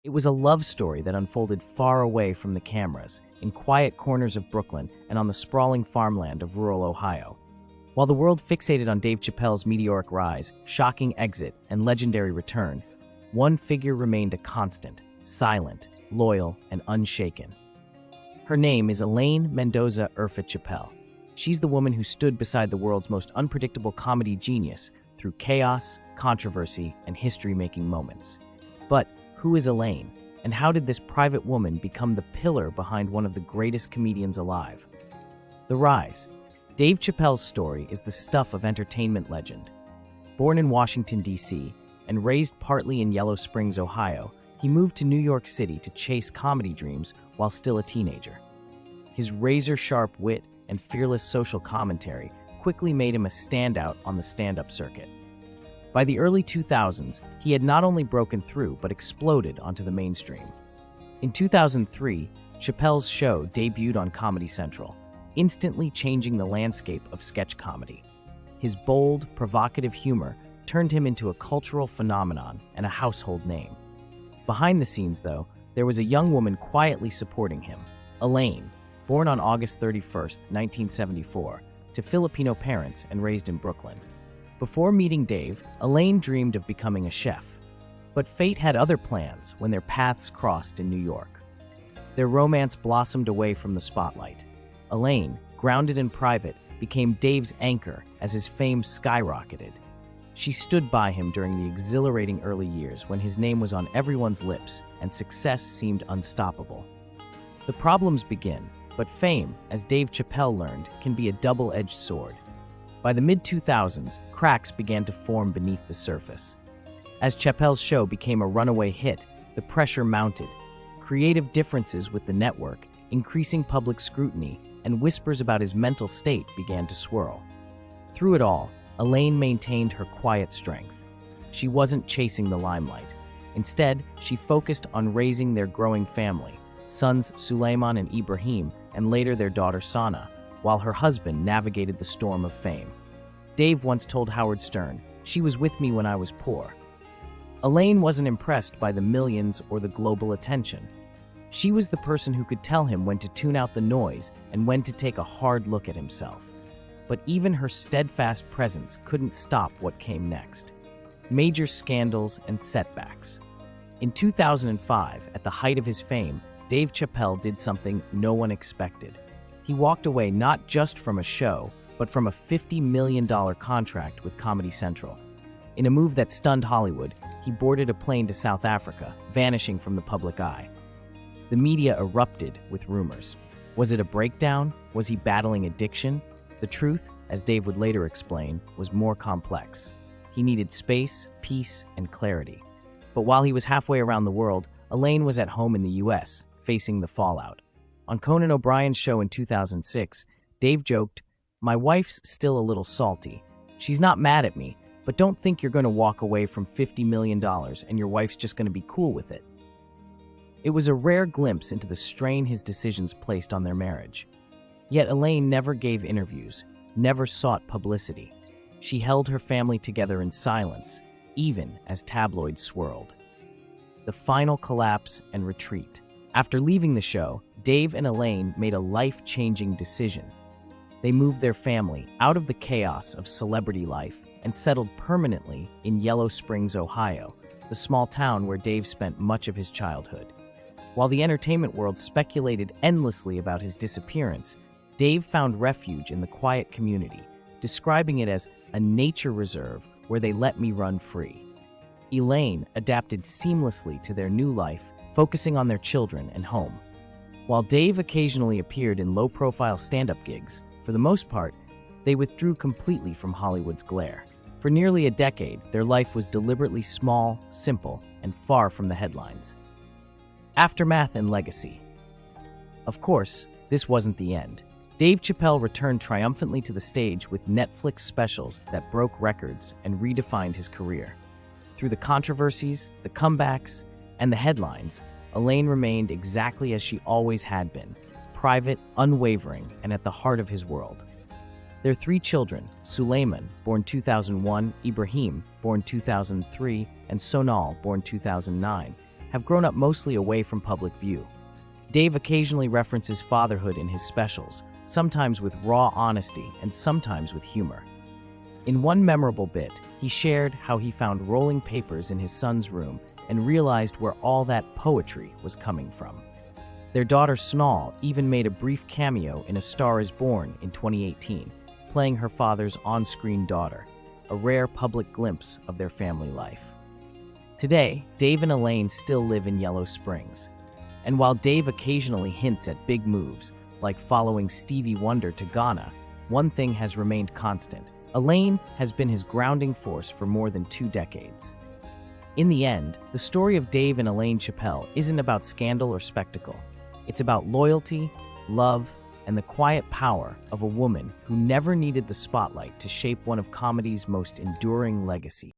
It was a love story that unfolded far away from the cameras, in quiet corners of Brooklyn and on the sprawling farmland of rural Ohio. While the world fixated on Dave Chappelle's meteoric rise, shocking exit, and legendary return, one figure remained a constant, silent, loyal, and unshaken. Her name is Elaine Mendoza Erfe Chappelle. She's the woman who stood beside the world's most unpredictable comedy genius through chaos, controversy, and history-making moments. But who is Elaine, and how did this private woman become the pillar behind one of the greatest comedians alive? The Rise. Dave Chappelle's story is the stuff of entertainment legend. Born in Washington, D.C., and raised partly in Yellow Springs, Ohio, he moved to New York City to chase comedy dreams while still a teenager. His razor-sharp wit and fearless social commentary quickly made him a standout on the stand-up circuit. By the early 2000s, he had not only broken through but exploded onto the mainstream. In 2003, Chappelle's show debuted on Comedy Central, instantly changing the landscape of sketch comedy. His bold, provocative humor turned him into a cultural phenomenon and a household name. Behind the scenes, though, there was a young woman quietly supporting him, Elaine, born on August 31, 1974, to Filipino parents and raised in Brooklyn. Before meeting Dave, Elaine dreamed of becoming a chef. But fate had other plans when their paths crossed in New York. Their romance blossomed away from the spotlight. Elaine, grounded and private, became Dave's anchor as his fame skyrocketed. She stood by him during the exhilarating early years when his name was on everyone's lips and success seemed unstoppable. The problems begin, but fame, as Dave Chappelle learned, can be a double-edged sword. By the mid-2000s, cracks began to form beneath the surface. As Chappelle's show became a runaway hit, the pressure mounted. Creative differences with the network, increasing public scrutiny, and whispers about his mental state began to swirl. Through it all, Elaine maintained her quiet strength. She wasn't chasing the limelight. Instead, she focused on raising their growing family, sons Suleiman and Ibrahim, and later their daughter Sana, while her husband navigated the storm of fame. Dave once told Howard Stern, "She was with me when I was poor." Elaine wasn't impressed by the millions or the global attention. She was the person who could tell him when to tune out the noise and when to take a hard look at himself. But even her steadfast presence couldn't stop what came next. Major scandals and setbacks. In 2005, at the height of his fame, Dave Chappelle did something no one expected. He walked away not just from a show, but from a $50 million contract with Comedy Central. In a move that stunned Hollywood, he boarded a plane to South Africa, vanishing from the public eye. The media erupted with rumors. Was it a breakdown? Was he battling addiction? The truth, as Dave would later explain, was more complex. He needed space, peace, and clarity. But while he was halfway around the world, Elaine was at home in the US, facing the fallout. On Conan O'Brien's show in 2006, Dave joked, "My wife's still a little salty. She's not mad at me, but don't think you're going to walk away from $50 million and your wife's just going to be cool with it." It was a rare glimpse into the strain his decisions placed on their marriage. Yet Elaine never gave interviews, never sought publicity. She held her family together in silence, even as tabloids swirled. The final collapse and retreat. After leaving the show, Dave and Elaine made a life-changing decision. They moved their family out of the chaos of celebrity life and settled permanently in Yellow Springs, Ohio, the small town where Dave spent much of his childhood. While the entertainment world speculated endlessly about his disappearance, Dave found refuge in the quiet community, describing it as a nature reserve where they let me run free. Elaine adapted seamlessly to their new life, focusing on their children and home. While Dave occasionally appeared in low-profile stand-up gigs, for the most part, they withdrew completely from Hollywood's glare. For nearly a decade, their life was deliberately small, simple, and far from the headlines. Aftermath and legacy. Of course, this wasn't the end. Dave Chappelle returned triumphantly to the stage with Netflix specials that broke records and redefined his career. Through the controversies, the comebacks, and the headlines, Elaine remained exactly as she always had been, private, unwavering, and at the heart of his world. Their three children, Suleiman, born 2001, Ibrahim, born 2003, and Sonal, born 2009, have grown up mostly away from public view. Dave occasionally references fatherhood in his specials, sometimes with raw honesty and sometimes with humor. In one memorable bit, he shared how he found rolling papers in his son's room and realized where all that poetry was coming from. Their daughter Snall even made a brief cameo in A Star is Born in 2018, playing her father's on-screen daughter, a rare public glimpse of their family life. Today, Dave and Elaine still live in Yellow Springs. And while Dave occasionally hints at big moves, like following Stevie Wonder to Ghana, one thing has remained constant. Elaine has been his grounding force for more than 2 decades. In the end, the story of Dave and Elaine Chappelle isn't about scandal or spectacle. It's about loyalty, love, and the quiet power of a woman who never needed the spotlight to shape one of comedy's most enduring legacies.